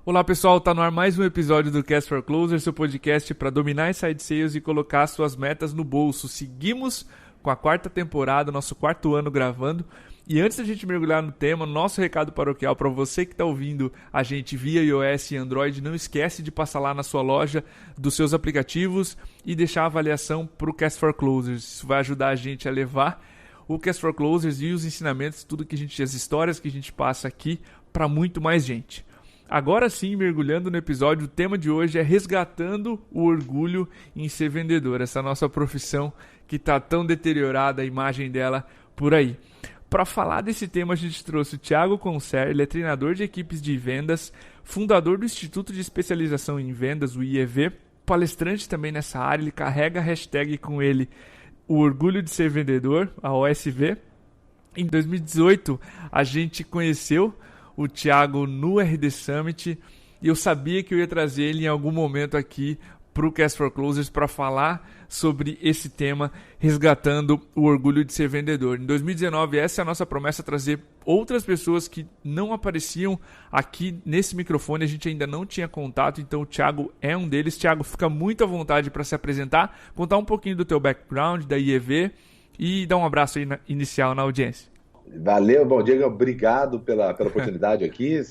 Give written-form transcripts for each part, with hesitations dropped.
Olá pessoal, tá no ar mais um episódio do Cast for Closer, seu podcast para dominar inside sales e colocar suas metas no bolso. Seguimos com a quarta temporada, nosso quarto ano gravando. E antes da gente mergulhar no tema, nosso recado paroquial para você que está ouvindo a gente via iOS e Android, não esquece de passar lá na sua loja dos seus aplicativos e deixar a avaliação para o Cast for Closers. Isso vai ajudar a gente a levar o Cast for Closers e os ensinamentos, tudo que as histórias que a gente passa aqui para muito mais gente. Agora sim, mergulhando no episódio, o tema de hoje é resgatando o orgulho em ser vendedor, essa nossa profissão que está tão deteriorada, a imagem dela por aí. Para falar desse tema, a gente trouxe o Thiago Concer, ele é treinador de equipes de vendas, fundador do Instituto de Especialização em Vendas, o IEV, palestrante também nessa área, ele carrega a hashtag com ele, o orgulho de ser vendedor, a OSV. Em 2018, a gente conheceu o Thiago no RD Summit e eu sabia que eu ia trazer ele em algum momento aqui para o Cast for Closers para falar sobre esse tema, resgatando o orgulho de ser vendedor. Em 2019, essa é a nossa promessa, trazer outras pessoas que não apareciam aqui nesse microfone, a gente ainda não tinha contato, então o Thiago é um deles. Thiago, fica muito à vontade para se apresentar, contar um pouquinho do teu background, da IEV e dar um abraço aí inicial na audiência. Valeu, bom, Diego, obrigado pela oportunidade aqui.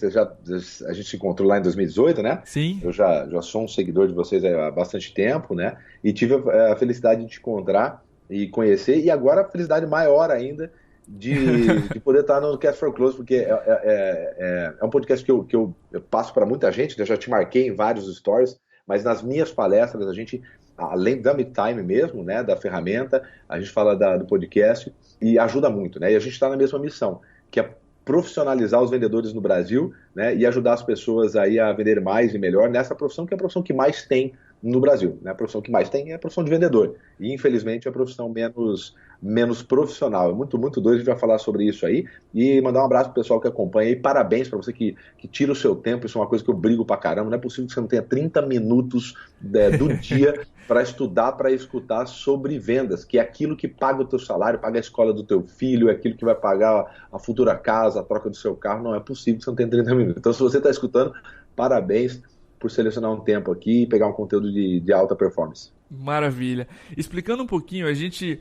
A gente se encontrou lá em 2018, né? Sim. Eu já sou um seguidor de vocês há bastante tempo, né? E tive a felicidade de te encontrar e conhecer, e agora a felicidade maior ainda de poder estar no Cast for Close, porque é um podcast que eu passo para muita gente, eu já te marquei em vários stories, mas nas minhas palestras a gente, além da MeTime mesmo, né, da ferramenta, a gente fala do podcast e ajuda muito, né? E a gente está na mesma missão, que é profissionalizar os vendedores no Brasil, né, e ajudar as pessoas aí a vender mais e melhor nessa profissão, que é a profissão que mais tem no Brasil, né? A profissão que mais tem é a profissão de vendedor. E, infelizmente, é a profissão menos profissional. É muito doido, a gente vai falar sobre isso aí. E mandar um abraço pro pessoal que acompanha. E parabéns para você que tira o seu tempo. Isso é uma coisa que eu brigo pra caramba. Não é possível que você não tenha 30 minutos do dia para estudar, para escutar sobre vendas, que é aquilo que paga o teu salário, paga a escola do teu filho, é aquilo que vai pagar a futura casa, a troca do seu carro. Não é possível que você não tenha 30 minutos. Então, se você está escutando, parabéns por selecionar um tempo aqui e pegar um conteúdo de alta performance. Maravilha. Explicando um pouquinho, a gente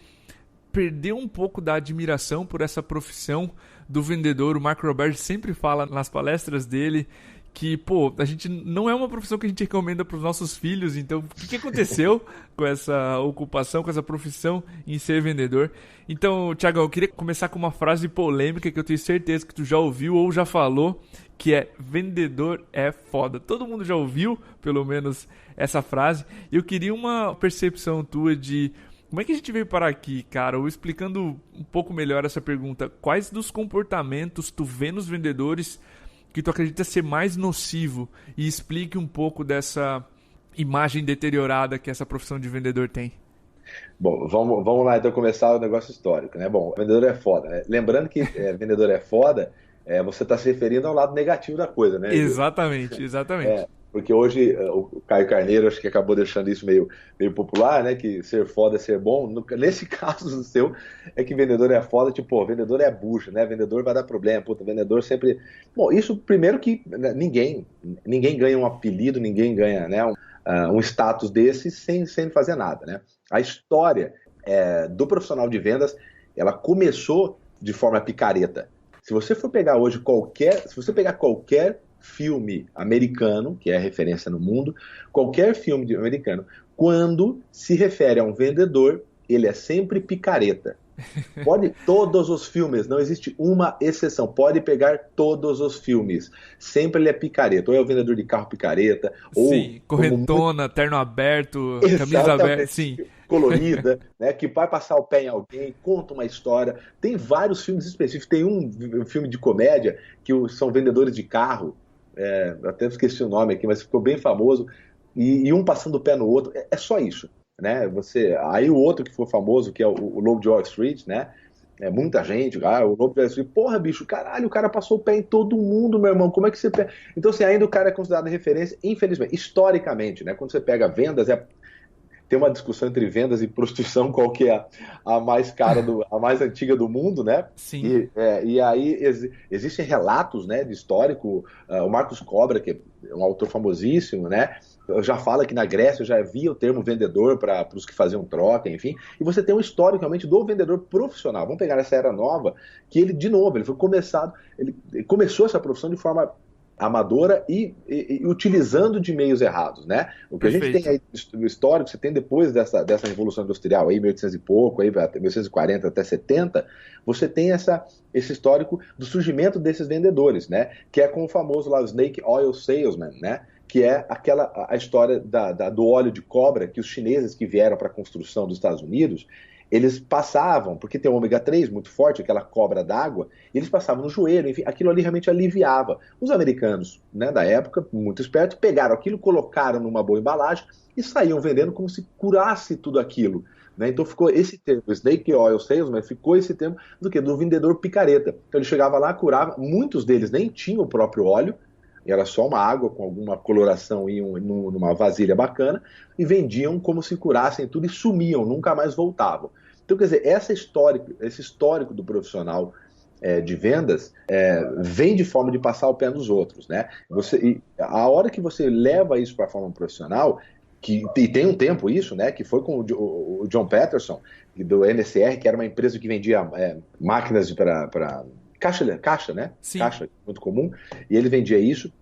perdeu um pouco da admiração por essa profissão do vendedor. O Marco Roberto sempre fala nas palestras dele que, a gente não é uma profissão que a gente recomenda para os nossos filhos. Então, o que aconteceu com essa ocupação, com essa profissão em ser vendedor? Então, Thiago, eu queria começar com uma frase polêmica que eu tenho certeza que tu já ouviu ou já falou, que é: vendedor é foda. Todo mundo já ouviu, pelo menos, essa frase. Eu queria uma percepção tua de como é que a gente veio parar aqui, cara? Ou explicando um pouco melhor essa pergunta, quais dos comportamentos tu vê nos vendedores que tu acredita ser mais nocivo, e explique um pouco dessa imagem deteriorada que essa profissão de vendedor tem. Bom, vamos lá então começar o negócio histórico, né? Bom, vendedor é foda, né? Lembrando que vendedor é foda, você está se referindo ao lado negativo da coisa, né? Exatamente. Porque hoje o Caio Carneiro acho que acabou deixando isso meio popular, né? Que ser foda é ser bom. Nesse caso do seu, é que vendedor é foda, tipo, vendedor é bucha, né? Vendedor vai dar problema, vendedor sempre... Bom, isso primeiro que ninguém ganha um apelido, ninguém ganha, né, um status desse sem fazer nada, né? A história do profissional de vendas, ela começou de forma picareta. Se você for pegar hoje qualquer filme americano, que é referência no mundo, qualquer filme americano, quando se refere a um vendedor, ele é sempre picareta. Todos os filmes, não existe uma exceção, pode pegar todos os filmes, sempre ele é picareta, ou é o vendedor de carro picareta, ou... Sim, corretona, terno aberto, camisa aberta, sim, colorida, né, que vai passar o pé em alguém, conta uma história. Tem vários filmes específicos, tem um filme de comédia que são vendedores de carro, até esqueci o nome aqui, mas ficou bem famoso, e um passando o pé no outro, é só isso, né? Aí o outro que foi famoso, que é o Lobo de Wall Street, né? Muita gente, o Lobo de Wall Street, porra, bicho, caralho, o cara passou o pé em todo mundo, meu irmão, como é que você pega? Então, assim, ainda o cara é considerado referência, infelizmente, historicamente, né? Quando você pega vendas, tem uma discussão entre vendas e prostituição, qual que é a mais cara, a mais antiga do mundo, né? Sim. E aí existem relatos, né, de histórico, o Marcos Cobra, que é um autor famosíssimo, né? Já fala que na Grécia já havia o termo vendedor para os que faziam troca, enfim. E você tem um histórico realmente do vendedor profissional. Vamos pegar essa era nova, que ele, de novo, ele começou essa profissão de forma amadora e utilizando de meios errados, né? O que Perfeito. A gente tem aí no histórico, você tem depois dessa Revolução Industrial, aí 1800 e pouco, aí 1840 até 70, você tem esse histórico do surgimento desses vendedores, né? Que é com o famoso lá, o Snake Oil Salesman, né? Que é a história do óleo de cobra que os chineses que vieram para a construção dos Estados Unidos, eles passavam, porque tem o ômega 3 muito forte, aquela cobra d'água, e eles passavam no joelho, enfim, aquilo ali realmente aliviava. Os americanos, né, da época, muito espertos, pegaram aquilo, colocaram numa boa embalagem e saíam vendendo como se curasse tudo aquilo. Né? Então ficou esse termo, Snake Oil Salesman, ficou esse termo do quê? Do vendedor picareta. Então ele chegava lá, curava, muitos deles nem tinham o próprio óleo, era só uma água com alguma coloração numa vasilha bacana, e vendiam como se curassem tudo e sumiam, nunca mais voltavam. Então, quer dizer, esse histórico do profissional de vendas vem de forma de passar o pé nos outros, né? A hora que você leva isso para a forma profissional, e tem um tempo isso, né? Que foi com o John Patterson, do NSR, que era uma empresa que vendia máquinas para caixa, né? Sim. Caixa, muito comum, e ele vendia isso.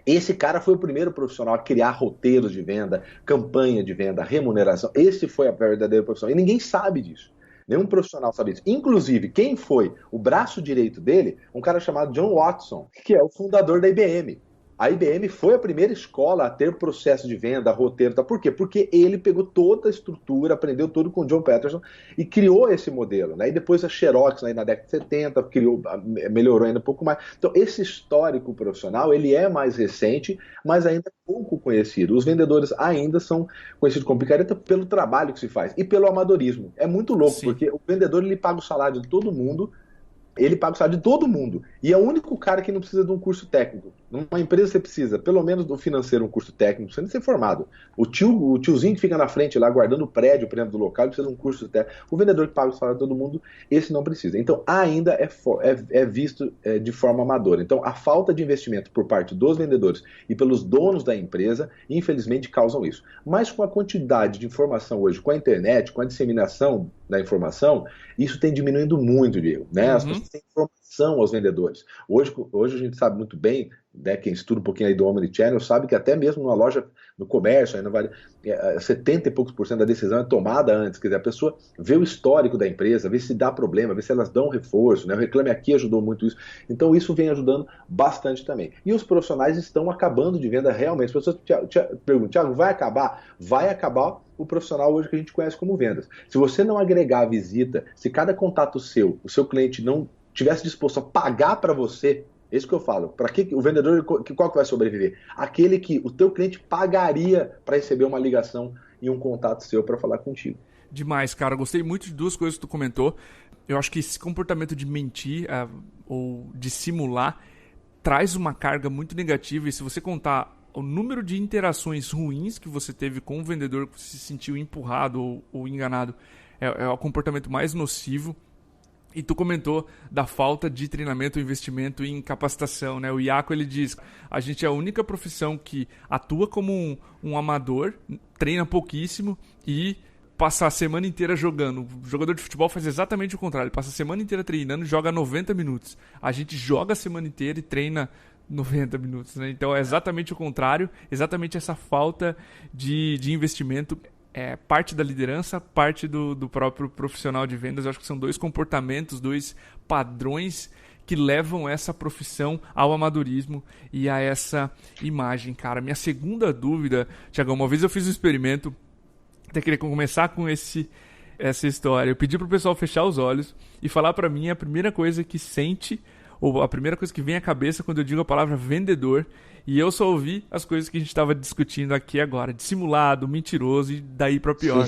Esse cara foi o primeiro profissional a criar roteiros de venda, campanha de venda, remuneração. Esse foi a verdadeira profissão. E ninguém sabe disso. Nenhum profissional sabe disso. Inclusive, quem foi o braço direito dele? Um cara chamado John Watson, que é o fundador da IBM. A IBM foi a primeira escola a ter processo de venda, roteiro, tá? Por quê? Porque ele pegou toda a estrutura, aprendeu tudo com o John Patterson e criou esse modelo, né? E depois a Xerox, né, na década de 70, melhorou ainda um pouco mais. Então, esse histórico profissional, ele é mais recente, mas ainda pouco conhecido. Os vendedores ainda são conhecidos como picareta pelo trabalho que se faz e pelo amadorismo. É muito louco, Sim. Porque o vendedor, ele paga o salário de todo mundo, ele paga o salário de todo mundo. E é o único cara que não precisa de um curso técnico. Numa empresa você precisa, pelo menos do financeiro, um curso técnico, você nem ser formado. O tiozinho que fica na frente lá, guardando o prédio do local, ele precisa de um curso técnico. O vendedor que paga o salário de todo mundo, esse não precisa. Então, ainda é visto de forma amadora. Então, a falta de investimento por parte dos vendedores e pelos donos da empresa, infelizmente, causam isso. Mas com a quantidade de informação hoje, com a internet, com a disseminação da informação, isso tem diminuindo muito, Diego, né? As pessoas têm informação aos vendedores. Hoje a gente sabe muito bem, né, quem estuda um pouquinho aí do Omnichannel sabe que até mesmo numa loja, no comércio, aí 70 e poucos % da decisão é tomada antes. Quer dizer, a pessoa vê o histórico da empresa, vê se dá problema, vê se elas dão reforço, né? O Reclame Aqui ajudou muito isso. Então isso vem ajudando bastante também. E os profissionais estão acabando de venda realmente. As pessoas perguntam, Thiago, vai acabar? Vai acabar o profissional hoje que a gente conhece como vendas. Se você não agregar a visita, se cada contato seu, o seu cliente não tivesse disposto a pagar para você, é isso que eu falo. Para que o vendedor, qual que vai sobreviver? Aquele que o teu cliente pagaria para receber uma ligação e um contato seu para falar contigo. Demais, cara. Gostei muito de duas coisas que tu comentou. Eu acho que esse comportamento de mentir ou de simular traz uma carga muito negativa. E se você contar o número de interações ruins que você teve com o vendedor que se sentiu empurrado ou enganado, é o comportamento mais nocivo. E tu comentou da falta de treinamento, investimento em capacitação, né? O Iaco, ele diz, a gente é a única profissão que atua como um amador, treina pouquíssimo e passa a semana inteira jogando. O jogador de futebol faz exatamente o contrário, ele passa a semana inteira treinando e joga 90 minutos. A gente joga a semana inteira e treina 90 minutos, né? Então é exatamente o contrário, exatamente essa falta de investimento. Parte da liderança, parte do próprio profissional de vendas. Eu acho que são dois comportamentos, dois padrões que levam essa profissão ao amadorismo e a essa imagem, cara. Minha segunda dúvida, Thiago, uma vez eu fiz um experimento, até queria começar com essa história. Eu pedi pro pessoal fechar os olhos e falar para mim a primeira coisa que sente, ou a primeira coisa que vem à cabeça quando eu digo a palavra vendedor. E eu só ouvi as coisas que a gente estava discutindo aqui agora, dissimulado, mentiroso e daí para pior.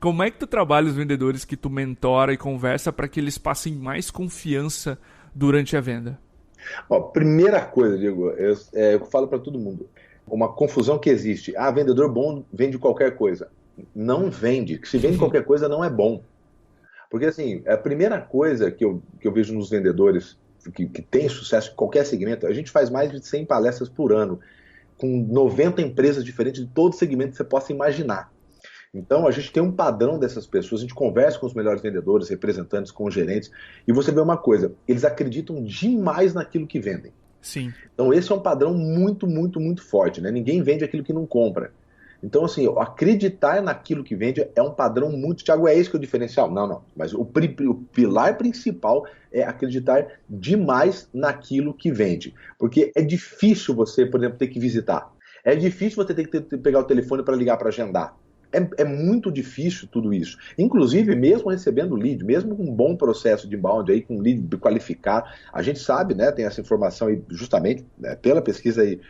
Como é que tu trabalha os vendedores que tu mentora e conversa para que eles passem mais confiança durante a venda? Primeira coisa, Diego, eu falo para todo mundo, uma confusão que existe. Vendedor bom vende qualquer coisa. não vende. Que se vende qualquer coisa não é bom. Porque, assim, a primeira coisa que eu vejo nos vendedores que tem sucesso em qualquer segmento, a gente faz mais de 100 palestras por ano, com 90 empresas diferentes de todo segmento que você possa imaginar. Então, a gente tem um padrão dessas pessoas, a gente conversa com os melhores vendedores, representantes, com os gerentes, e você vê uma coisa, eles acreditam demais naquilo que vendem. Sim. Então, esse é um padrão muito, muito, muito forte, né? Ninguém vende aquilo que não compra. Então, assim, acreditar naquilo que vende é um padrão muito... Thiago, é esse que é o diferencial? Não, não. Mas o pilar principal é acreditar demais naquilo que vende. Porque é difícil você, por exemplo, ter que visitar. É difícil você ter que pegar o telefone para ligar para agendar. É muito difícil tudo isso. Inclusive, mesmo recebendo lead, mesmo com um bom processo de inbound, aí, com lead qualificado, a gente sabe, né, tem essa informação aí justamente, né, pela pesquisa aí,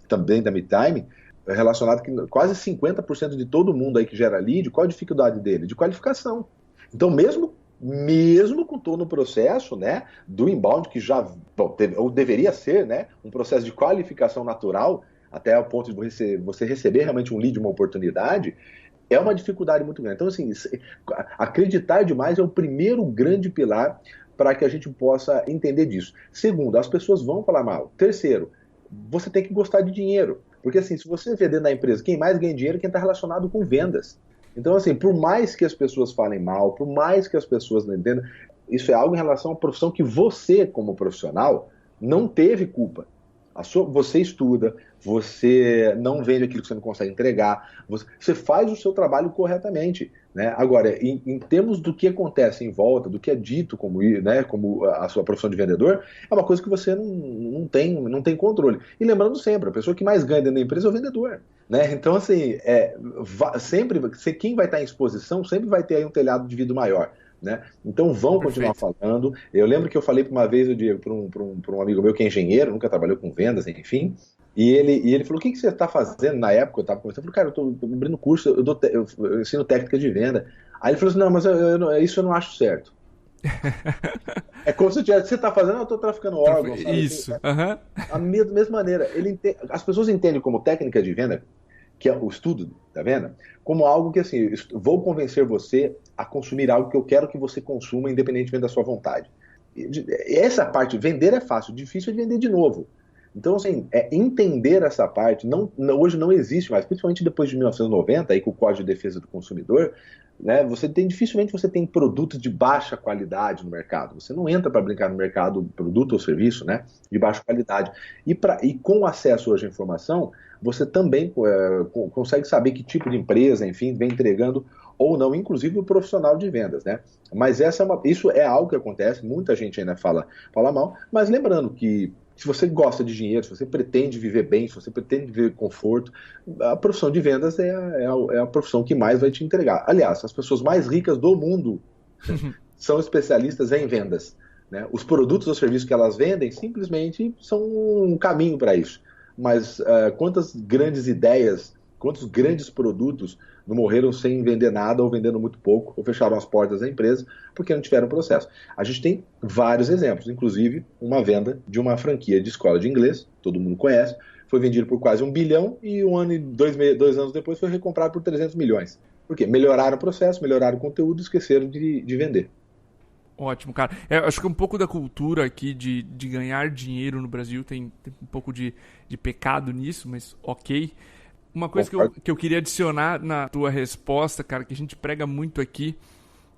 também da MeTime, relacionado que quase 50% de todo mundo aí que gera lead, qual a dificuldade dele? De qualificação. Então, mesmo com todo o processo, né, do inbound, que já, bom, ou deveria ser, né, um processo de qualificação natural, até o ponto de você receber realmente um lead, uma oportunidade, é uma dificuldade muito grande. Então, assim, acreditar demais é o primeiro grande pilar para que a gente possa entender disso. Segundo, as pessoas vão falar mal. Terceiro, você tem que gostar de dinheiro. Porque, assim, se você vender na empresa, quem mais ganha dinheiro é quem está relacionado com vendas. Então, assim, por mais que as pessoas falem mal, por mais que as pessoas não entendam, isso é algo em relação à profissão que você, como profissional, não teve culpa. Você estuda, você não vende aquilo que você não consegue entregar, você faz o seu trabalho corretamente, né? Agora, em termos do que acontece em volta, do que é dito como, né, como a sua profissão de vendedor, é uma coisa que você não tem controle. E lembrando sempre, a pessoa que mais ganha dentro da empresa é o vendedor. Né? Então, assim, sempre quem vai estar em exposição sempre vai ter aí um telhado de vidro maior. Né? Então vão continuar falando. Eu lembro que eu falei uma vez para um amigo meu que é engenheiro, nunca trabalhou com vendas, enfim, e ele falou: o que você está fazendo? Na época eu estava conversando, eu falei: cara, eu estou abrindo curso, eu ensino técnica de venda. Aí ele falou assim: não, mas isso eu não acho certo. É como se você está fazendo, eu estou traficando órgãos. Isso. A mesma maneira, as pessoas entendem como técnica de venda, que é o estudo da venda, como algo que, assim, vou convencer você a consumir algo que eu quero que você consuma, independentemente da sua vontade. Essa parte, vender é fácil, difícil é vender de novo. Então, assim, entender essa parte, hoje não existe mais, principalmente depois de 1990, aí com o Código de Defesa do Consumidor, né, dificilmente você tem produtos de baixa qualidade no mercado. Você não entra para brincar no mercado, produto ou serviço, né, de baixa qualidade. E com acesso hoje à informação, você também consegue saber que tipo de empresa, enfim, vem entregando ou não, inclusive o profissional de vendas, né? Mas isso é algo que acontece, muita gente ainda fala mal, mas lembrando que se você gosta de dinheiro, se você pretende viver bem, se você pretende viver conforto, a profissão de vendas é a profissão que mais vai te entregar. Aliás, as pessoas mais ricas do mundo são especialistas em vendas. Né? Os produtos ou serviços que elas vendem simplesmente são um caminho para isso. Mas quantas grandes ideias, quantos grandes produtos não morreram sem vender nada ou vendendo muito pouco, ou fecharam as portas da empresa porque não tiveram processo. A gente tem vários exemplos, inclusive uma venda de uma franquia de escola de inglês, todo mundo conhece, foi vendido por quase 1 bilhão e 1 ano e 2 anos depois foi recomprado por 300 milhões. Por quê? Melhoraram o processo, melhoraram o conteúdo e esqueceram de vender. Ótimo, cara. Acho que um pouco da cultura aqui de ganhar dinheiro no Brasil tem um pouco de pecado nisso, mas ok. Uma coisa que eu queria adicionar na tua resposta, cara, que a gente prega muito aqui,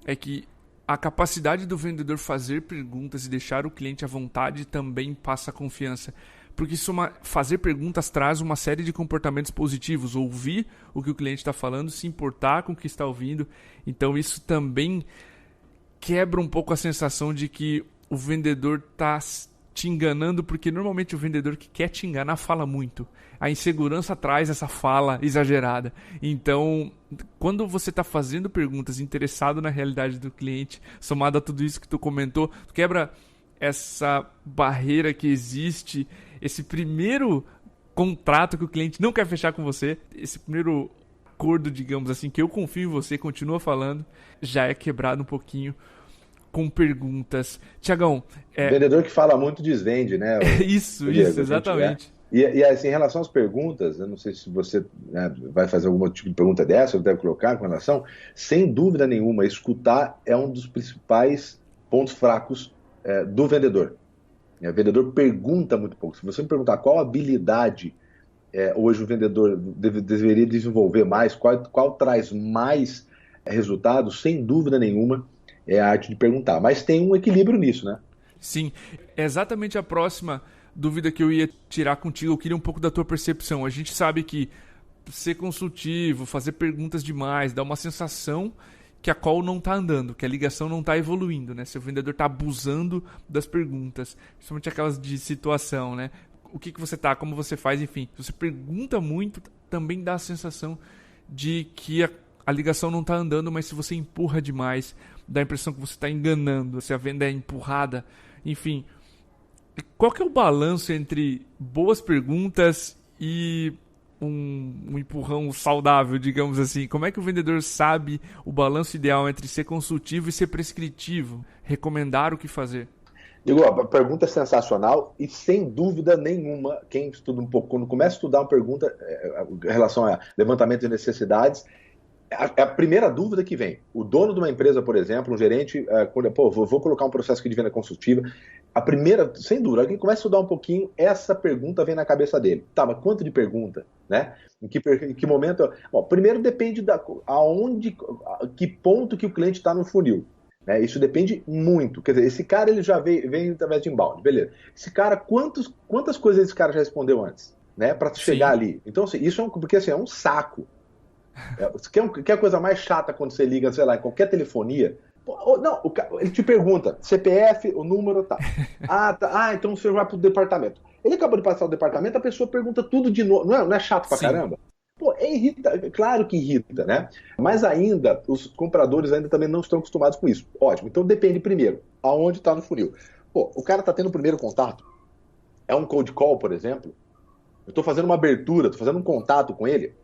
é que a capacidade do vendedor fazer perguntas e deixar o cliente à vontade também passa confiança. Porque fazer perguntas traz uma série de comportamentos positivos. Ouvir o que o cliente está falando, se importar com o que está ouvindo. Então isso também quebra um pouco a sensação de que o vendedor está te enganando, porque normalmente o vendedor que quer te enganar fala muito. A insegurança traz essa fala exagerada. Então, quando você está fazendo perguntas interessado na realidade do cliente, somado a tudo isso que tu comentou, tu quebra essa barreira que existe, esse primeiro contrato que o cliente não quer fechar com você, esse primeiro acordo, digamos assim, que eu confio em você, continua falando, já é quebrado um pouquinho com perguntas. Tiagão... Vendedor que fala muito desvende, né? Isso, exatamente. E assim, em relação às perguntas, eu não sei se você, né, vai fazer algum tipo de pergunta dessa, ou deve colocar com relação, sem dúvida nenhuma, escutar é um dos principais pontos fracos do vendedor. O vendedor pergunta muito pouco. Se você me perguntar qual habilidade hoje o vendedor deveria desenvolver mais, qual traz mais resultados, sem dúvida nenhuma, é a arte de perguntar. Mas tem um equilíbrio nisso, né? Sim, é exatamente a próxima dúvida que eu ia tirar contigo. Eu queria um pouco da tua percepção. A gente sabe que ser consultivo, fazer perguntas demais, dá uma sensação que a call não está andando, que a ligação não está evoluindo, né? Se o vendedor está abusando das perguntas, principalmente aquelas de situação, né? O que você tá, como você faz, enfim. Se você pergunta muito, também dá a sensação de que a ligação não está andando, mas se você empurra demais, dá a impressão que você está enganando, se a venda é empurrada, enfim. Qual que é o balanço entre boas perguntas e um empurrão saudável, digamos assim? Como é que o vendedor sabe o balanço ideal entre ser consultivo e ser prescritivo? Recomendar o que fazer? Digo, a pergunta é sensacional e sem dúvida nenhuma, quem estuda um pouco, quando começa a estudar uma pergunta em relação a levantamento de necessidades, é a primeira dúvida que vem. O dono de uma empresa, por exemplo, um gerente, vou colocar um processo aqui de venda consultiva. A primeira, sem dúvida, quem começa a estudar um pouquinho, essa pergunta vem na cabeça dele. Tá, mas quanto de pergunta? Né? Em que momento? Bom, primeiro depende que ponto que o cliente está no funil. Né? Isso depende muito. Quer dizer, esse cara ele já vem através de inbound, beleza. Esse cara, quantas coisas esse cara já respondeu antes? Né? Para chegar ali. Então, assim, isso porque assim, é um saco. Quer a coisa mais chata quando você liga, sei lá, em qualquer telefonia? Não, ele te pergunta, CPF, o número, tá. Tá. Então você vai pro departamento. Ele acabou de passar o departamento, a pessoa pergunta tudo de novo. Não é chato pra caramba? Pô, claro que irrita, né? Mas ainda, os compradores ainda também não estão acostumados com isso. Ótimo, então depende primeiro, aonde tá no funil. Pô, o cara tá tendo o primeiro contato, é um cold call, por exemplo, eu tô fazendo uma abertura, tô fazendo um contato com ele,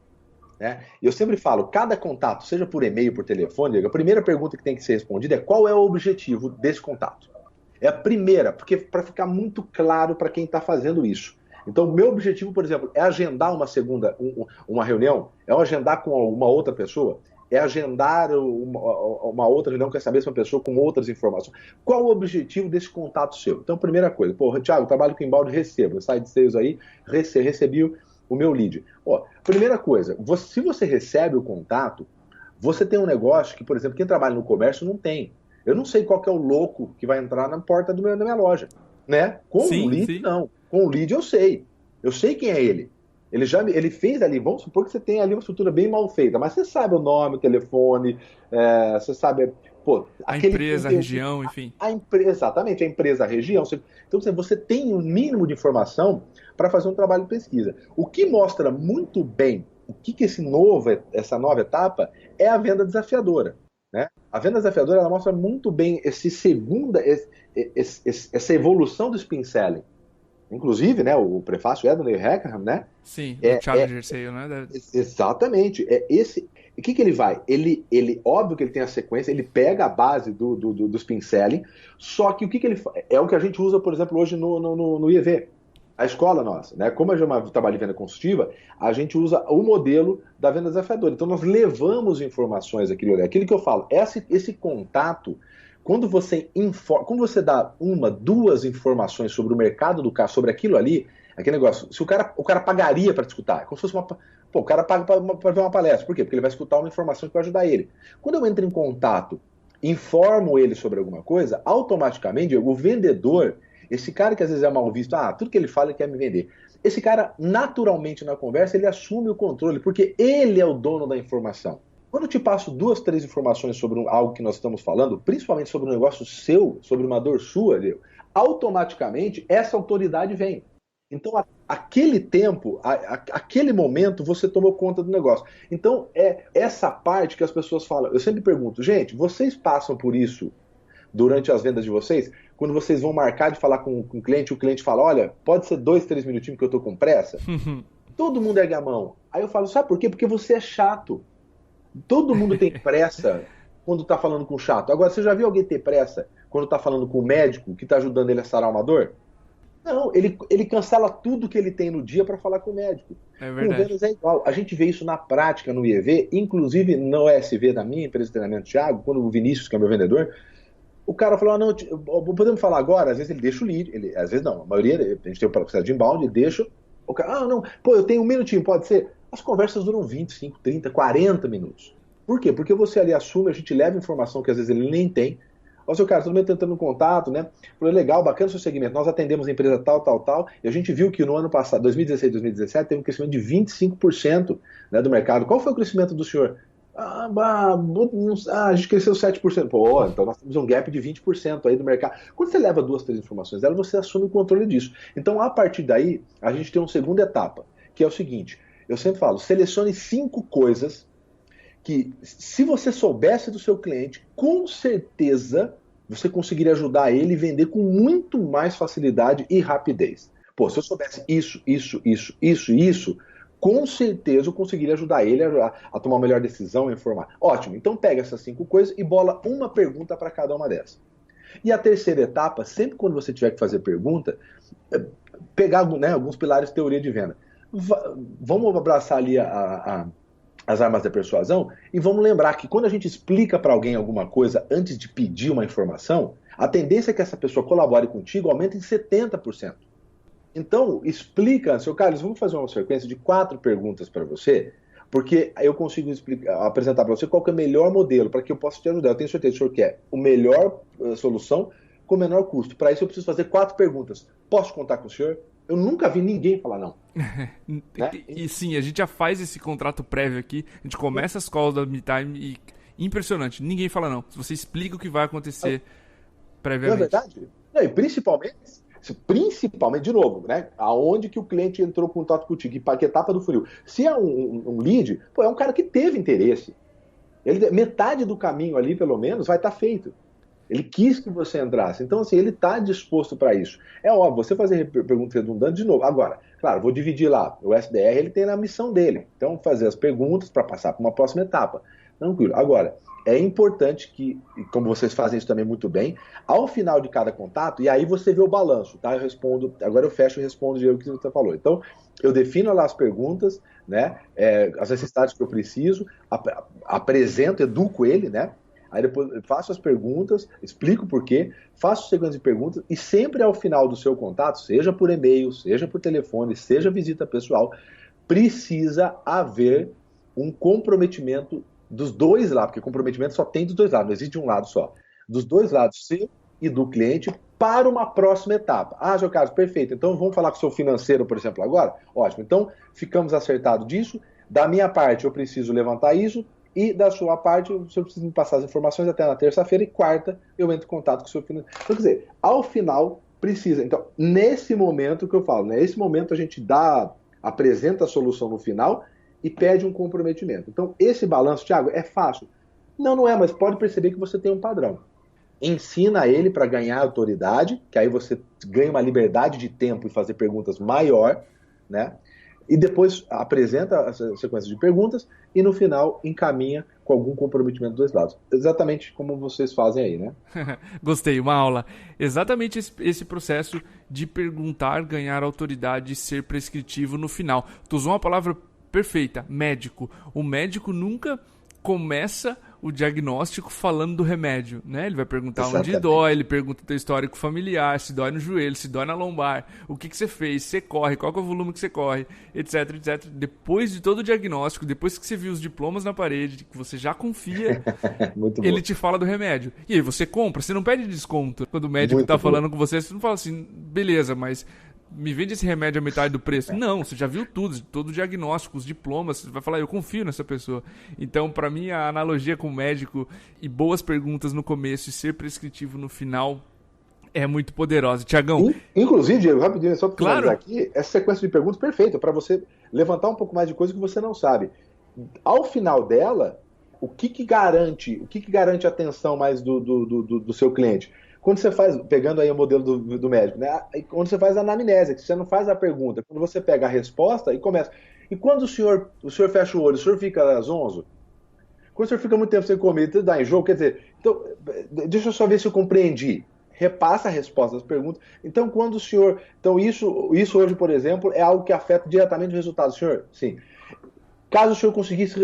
né? E eu sempre falo, cada contato, seja por e-mail, por telefone, a primeira pergunta que tem que ser respondida é qual é o objetivo desse contato. É a primeira, porque para ficar muito claro para quem está fazendo isso. Então, o meu objetivo, por exemplo, é agendar uma reunião, é agendar com uma outra pessoa, é agendar uma outra reunião, quer saber se uma pessoa com outras informações. Qual o objetivo desse contato seu? Então, primeira coisa, Thiago, trabalho com inbound, recebo, sai de sales aí, recebi o meu lead. Primeira coisa, se você recebe o contato, você tem um negócio que, por exemplo, quem trabalha no comércio não tem. Eu não sei qual que é o louco que vai entrar na porta da minha loja, né? Com o lead, não. Com o lead eu sei. Eu sei quem é ele. Ele fez ali, vamos supor que você tem ali uma estrutura bem mal feita, mas você sabe o nome, o telefone, você sabe... a empresa, a região, enfim. Exatamente, a empresa, a região. Então você tem um mínimo de informação para fazer um trabalho de pesquisa. O que mostra muito bem o que essa nova etapa é a venda desafiadora. Né? A venda desafiadora ela mostra muito bem essa evolução do spin selling. Inclusive, né, o prefácio é do Neil Hackham, né? Sim, do Challenger Sale, né? Exatamente. O que ele vai? Ele, óbvio que ele tem a sequência, ele pega a base do spin selling, só que o que ele faz? É o que a gente usa, por exemplo, hoje no IEV. A escola nossa, né? Como eu trabalho de venda consultiva, a gente usa o modelo da venda desafiadora. Então, nós levamos informações aquilo que eu falo, esse contato, quando você dá duas informações sobre o mercado do carro, sobre aquilo ali, aquele negócio, se o cara pagaria para te escutar, é como se fosse o cara paga para ver uma palestra. Por quê? Porque ele vai escutar uma informação que vai ajudar ele. Quando eu entro em contato, informo ele sobre alguma coisa, automaticamente o vendedor, esse cara que às vezes é mal visto, tudo que ele fala ele quer me vender. Esse cara, naturalmente na conversa, ele assume o controle, porque ele é o dono da informação. Quando eu te passo 2, 3 informações sobre algo que nós estamos falando, principalmente sobre um negócio seu, sobre uma dor sua, automaticamente essa autoridade vem. Então, aquele tempo, aquele momento, você tomou conta do negócio. Então, é essa parte que as pessoas falam. Eu sempre pergunto, gente, vocês passam por isso durante as vendas de vocês? Quando vocês vão marcar de falar com o cliente fala, olha, pode ser 2, 3 minutinhos que eu tô com pressa? Todo mundo ergue a mão. Aí eu falo, sabe por quê? Porque você é chato. Todo mundo tem pressa quando tá falando com o chato. Agora, você já viu alguém ter pressa quando tá falando com o médico que tá ajudando ele a sarar uma dor? Não, ele cancela tudo que ele tem no dia para falar com o médico. É Com verdade. vendas é igual. A gente vê isso na prática no IEV, inclusive no ESV da minha empresa de treinamento, Thiago, quando o Vinícius, que é meu vendedor, o cara falou, não, podemos falar agora? Às vezes ele deixa o lead, às vezes não, a maioria, a gente tem o processo de inbound, ele deixa, o cara, não, pô, eu tenho um minutinho, pode ser? As conversas duram 25, 30, 40 minutos. Por quê? Porque você ali assume, a gente leva informação que às vezes ele nem tem. Ó, seu cara, todo mundo tentando um contato, né? Falei, legal, bacana o seu segmento. Nós atendemos a empresa tal, tal, tal. E a gente viu que no ano passado, 2016, 2017, teve um crescimento de 25%, né, do mercado. Qual foi o crescimento do senhor? A gente cresceu 7%. Pô, então nós temos um gap de 20% aí do mercado. Quando você leva 2, 3 informações dela, você assume o controle disso. Então, a partir daí, a gente tem uma segunda etapa, que é o seguinte, eu sempre falo, selecione 5 coisas que, se você soubesse do seu cliente, com certeza você conseguiria ajudar ele a vender com muito mais facilidade e rapidez. Pô, se eu soubesse isso, com certeza eu conseguiria ajudar ele a tomar uma melhor decisão, a informar. Ótimo, então pega essas 5 coisas e bola uma pergunta para cada uma dessas. E a terceira etapa, sempre quando você tiver que fazer pergunta, pegar, né, alguns pilares de teoria de venda. Vamos abraçar ali as armas da persuasão e vamos lembrar que quando a gente explica para alguém alguma coisa antes de pedir uma informação, a tendência é que essa pessoa colabore contigo aumenta em 70%. Então, explica, seu Carlos, vamos fazer uma sequência de 4 perguntas para você, porque eu consigo apresentar para você qual que é o melhor modelo para que eu possa te ajudar. Eu tenho certeza que o senhor quer a melhor solução com o menor custo. Para isso eu preciso fazer 4 perguntas. Posso contar com o senhor? Eu nunca vi ninguém falar não. Né? E sim, a gente já faz esse contrato prévio aqui, a gente começa as calls da MeTime e impressionante, ninguém fala não. Se você explica o que vai acontecer previamente. Não é verdade? Não, e principalmente, de novo, né? Aonde que o cliente entrou em contato contigo, que etapa do funil. Se é um lead, pô, é um cara que teve interesse. Metade do caminho ali, pelo menos, vai estar feito. Ele quis que você entrasse. Então, assim, ele está disposto para isso. É óbvio, você fazer pergunta redundante de novo. Agora, claro, vou dividir lá. O SDR, ele tem na missão dele. Então, fazer as perguntas para passar para uma próxima etapa. Tranquilo. Agora, é importante que, como vocês fazem isso também muito bem, ao final de cada contato, e aí você vê o balanço, tá? Eu respondo, agora eu fecho e respondo o que você falou. Então, eu defino lá as perguntas, né? As necessidades que eu preciso, apresento, educo ele, né? Aí depois eu faço as perguntas, explico o porquê, faço sequência de perguntas e sempre ao final do seu contato, seja por e-mail, seja por telefone, seja visita pessoal, precisa haver um comprometimento dos dois lados, porque comprometimento só tem dos dois lados, não existe um lado só. Dos dois lados, seu e do cliente, para uma próxima etapa. Ah, seu Carlos, perfeito. Então vamos falar com o seu financeiro, por exemplo, agora? Ótimo. Então ficamos acertados disso. Da minha parte, eu preciso levantar isso. E da sua parte, o senhor precisa me passar as informações até na terça-feira e quarta eu entro em contato com o seu financeiro. Então, quer dizer, ao final precisa. Então, nesse momento que eu falo, nesse momento a gente apresenta a solução no final e pede um comprometimento. Então, esse balanço, Thiago, é fácil? Não é, mas pode perceber que você tem um padrão. Ensina ele para ganhar autoridade, que aí você ganha uma liberdade de tempo e fazer perguntas maior, né? E depois apresenta a sequência de perguntas e no final encaminha com algum comprometimento dos dois lados. Exatamente como vocês fazem aí, né? Gostei, uma aula. Exatamente esse processo de perguntar, ganhar autoridade e ser prescritivo no final. Tu usou uma palavra perfeita, médico. O médico nunca começa o diagnóstico falando do remédio, né? Ele vai perguntar Exatamente. Onde dói, ele pergunta o teu histórico familiar, se dói no joelho, se dói na lombar, o que você fez, se você corre, qual que é o volume que você corre, etc, etc. Depois de todo o diagnóstico, depois que você viu os diplomas na parede, que você já confia, ele te fala do remédio. E aí você compra, você não pede desconto. Quando o médico está falando com você, você não fala assim, beleza, mas me vende esse remédio a metade do preço. Não, você já viu tudo, todo o diagnóstico, os diplomas, você vai falar, eu confio nessa pessoa. Então, para mim, a analogia com o médico e boas perguntas no começo e ser prescritivo no final é muito poderosa. Tiagão. Inclusive, Diego, rapidinho, só para claro. aqui, essa sequência de perguntas perfeita para você levantar um pouco mais de coisa que você não sabe. Ao final dela, o que garante a atenção mais do seu cliente? Quando você faz, pegando aí o modelo do médico, né? Quando você faz a anamnese, que você não faz a pergunta, quando você pega a resposta e começa. E quando o senhor fecha o olho, o senhor fica zonzo? Quando o senhor fica muito tempo sem comer, dá enjoo, quer dizer, então, deixa eu só ver se eu compreendi. repassa a resposta das perguntas. Então, quando o senhor... Então, isso hoje, por exemplo, é algo que afeta diretamente o resultado. Senhor, sim. Caso o senhor conseguisse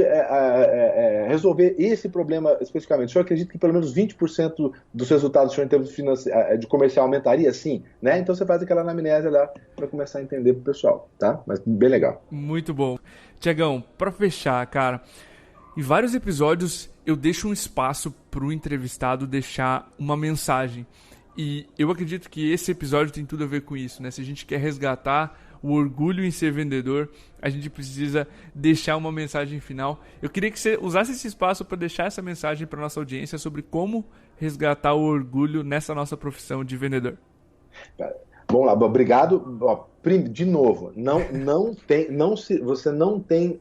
resolver esse problema especificamente, o senhor acredita que pelo menos 20% dos resultados do senhor em termos de comercial aumentaria? Sim, né? Então você faz aquela anamnese lá para começar a entender pro pessoal, tá? Mas bem legal. Muito bom. Tiagão, para fechar, cara, em vários episódios eu deixo um espaço pro entrevistado deixar uma mensagem. E eu acredito que esse episódio tem tudo a ver com isso, né? Se a gente quer resgatar o orgulho em ser vendedor, a gente precisa deixar uma mensagem final. Eu queria que você usasse esse espaço para deixar essa mensagem para nossa audiência sobre como resgatar o orgulho nessa nossa profissão de vendedor. Vamos lá, obrigado. De novo, você não tem...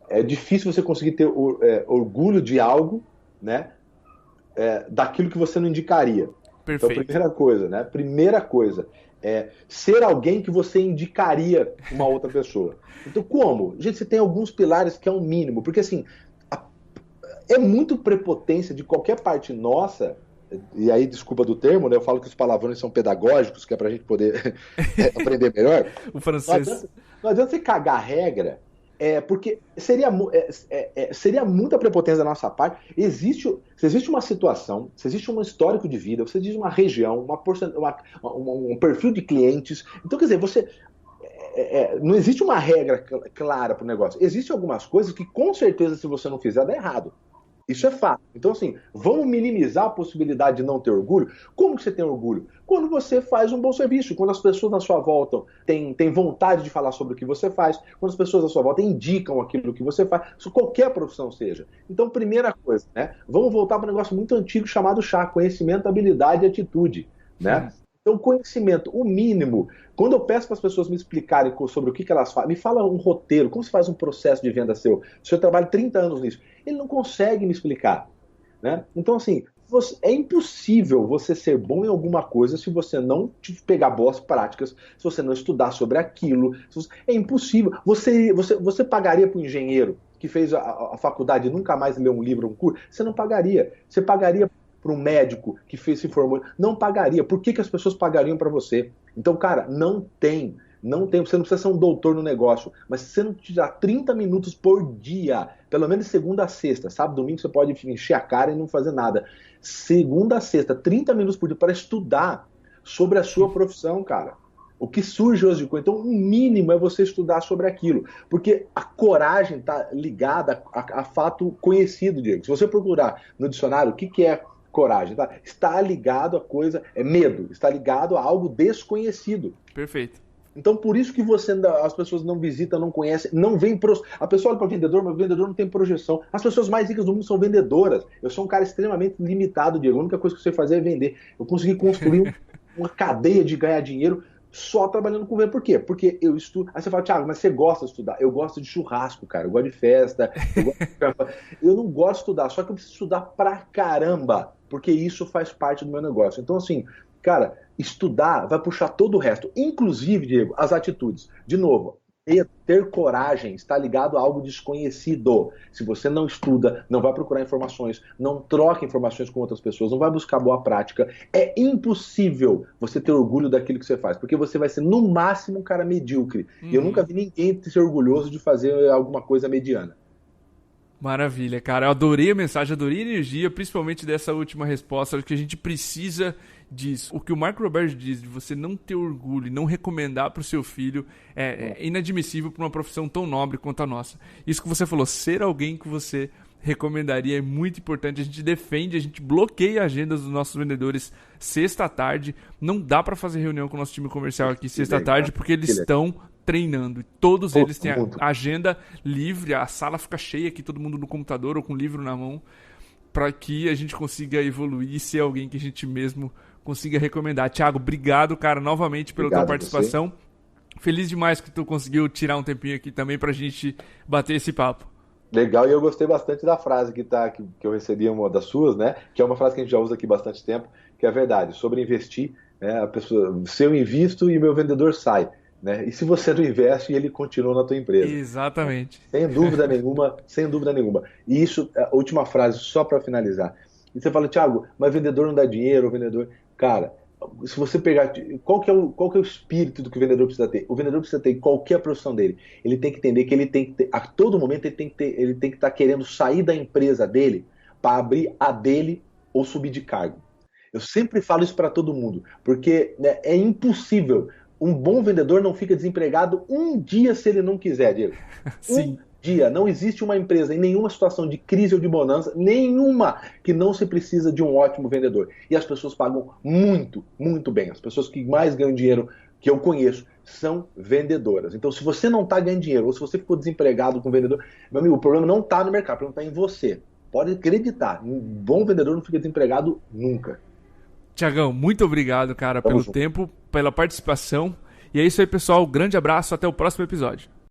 é difícil você conseguir ter orgulho de algo, né? Daquilo que você não indicaria. Perfeito. Então, primeira coisa é ser alguém que você indicaria uma outra pessoa. Então, como? Gente, você tem alguns pilares que é um mínimo, porque assim, é muito prepotência de qualquer parte nossa, e aí, desculpa do termo, né? Eu falo que os palavrões são pedagógicos, que é pra gente poder aprender melhor. O francês. Não adianta você cagar a regra, porque seria muita prepotência da nossa parte. Se existe uma situação, se existe um histórico de vida, se existe uma região, um perfil de clientes. Então, quer dizer, não existe uma regra clara para o negócio. Existem algumas coisas que, com certeza, se você não fizer, dá errado. Isso é fato. Então, assim, vamos minimizar a possibilidade de não ter orgulho. Como que você tem orgulho? Quando você faz um bom serviço, quando as pessoas na sua volta têm vontade de falar sobre o que você faz, quando as pessoas na sua volta indicam aquilo que você faz, qualquer profissão seja. Então, primeira coisa, né? Vamos voltar para um negócio muito antigo chamado chá, conhecimento, habilidade e atitude, né? Então, conhecimento, o mínimo. Quando eu peço para as pessoas me explicarem sobre o que elas fazem, me fala um roteiro, como se faz um processo de venda seu. Se eu trabalho 30 anos nisso, ele não consegue me explicar, né? Então, assim, é impossível você ser bom em alguma coisa se você não pegar boas práticas, se você não estudar sobre aquilo. É impossível. Você pagaria para um engenheiro que fez a faculdade e nunca mais leu um livro ou um curso? Você não pagaria. Você pagaria para um médico que se formou? Não pagaria. Por que as pessoas pagariam para você? Então, cara, não tem. Você não precisa ser um doutor no negócio, mas se você não tirar 30 minutos por dia, pelo menos segunda a sexta, sábado, domingo você pode encher a cara e não fazer nada. Segunda a sexta, 30 minutos por dia para estudar sobre a sua profissão, cara. O que surge hoje de coisa. Então, o mínimo é você estudar sobre aquilo. Porque a coragem está ligada a fato conhecido, Diego. Se você procurar no dicionário o que é coragem, tá? Está ligado a coisa, medo, está ligado a algo desconhecido. Perfeito. Então, por isso que as pessoas não visitam, não conhecem, não vêm... A pessoa olha para o vendedor, mas o vendedor não tem projeção. As pessoas mais ricas do mundo são vendedoras. Eu sou um cara extremamente limitado, Diego. A única coisa que eu sei fazer é vender. Eu consegui construir uma cadeia de ganhar dinheiro só trabalhando com venda. Por quê? Porque eu estudo... Aí você fala, Thiago, mas você gosta de estudar? Eu gosto de churrasco, cara. Eu gosto de festa. Eu não gosto de estudar, só que eu preciso estudar pra caramba, porque isso faz parte do meu negócio. Então, assim, cara, estudar vai puxar todo o resto, inclusive, Diego, as atitudes. De novo, ter coragem está ligado a algo desconhecido. Se você não estuda, não vai procurar informações, não troca informações com outras pessoas, não vai buscar boa prática, é impossível você ter orgulho daquilo que você faz, porque você vai ser, no máximo, um cara medíocre. E eu nunca vi ninguém ser orgulhoso de fazer alguma coisa mediana. Maravilha, cara. Eu adorei a mensagem, adorei a energia, principalmente dessa última resposta, que a gente precisa disso. O que o Marco Roberto diz de você não ter orgulho e não recomendar para o seu filho é inadmissível para uma profissão tão nobre quanto a nossa. Isso que você falou, ser alguém que você recomendaria é muito importante. A gente defende, a gente bloqueia a agenda dos nossos vendedores sexta à tarde. Não dá para fazer reunião com o nosso time comercial aqui sexta à tarde porque eles estão treinando. Todos eles têm a agenda livre, a sala fica cheia aqui, todo mundo no computador ou com o livro na mão, para que a gente consiga evoluir e ser alguém que a gente mesmo consiga recomendar. Thiago, obrigado, cara, novamente pela tua participação. Feliz demais que tu conseguiu tirar um tempinho aqui também pra gente bater esse papo. Legal, e eu gostei bastante da frase que eu recebi, uma das suas, né? Que é uma frase que a gente já usa aqui bastante tempo, que é a verdade, sobre investir, né? A pessoa, se eu invisto e o meu vendedor sai, né? E se você não investe, ele continua na tua empresa. Exatamente. Sem dúvida nenhuma, sem dúvida nenhuma. E isso, a última frase, só para finalizar. E você fala, Thiago, mas vendedor não dá dinheiro, o vendedor... Cara, se você pegar. Qual que é o espírito do que o vendedor precisa ter? O vendedor precisa ter em qualquer profissão dele. Ele tem que entender que ele tem que ter, a todo momento ele tem que estar querendo sair da empresa dele para abrir a dele ou subir de cargo. Eu sempre falo isso para todo mundo, porque né, é impossível. Um bom vendedor não fica desempregado um dia se ele não quiser, Diego. Um Sim. dia. Não existe uma empresa em nenhuma situação de crise ou de bonança, nenhuma, que não se precisa de um ótimo vendedor. E as pessoas pagam muito, muito bem. As pessoas que mais ganham dinheiro que eu conheço são vendedoras. Então, se você não está ganhando dinheiro ou se você ficou desempregado com vendedor, meu amigo, o problema não está no mercado, o problema está em você. Pode acreditar, um bom vendedor não fica desempregado nunca. Tiagão, muito obrigado, cara, Tamo pelo junto. tempo, pela participação. E é isso aí, pessoal. Grande abraço, até o próximo episódio.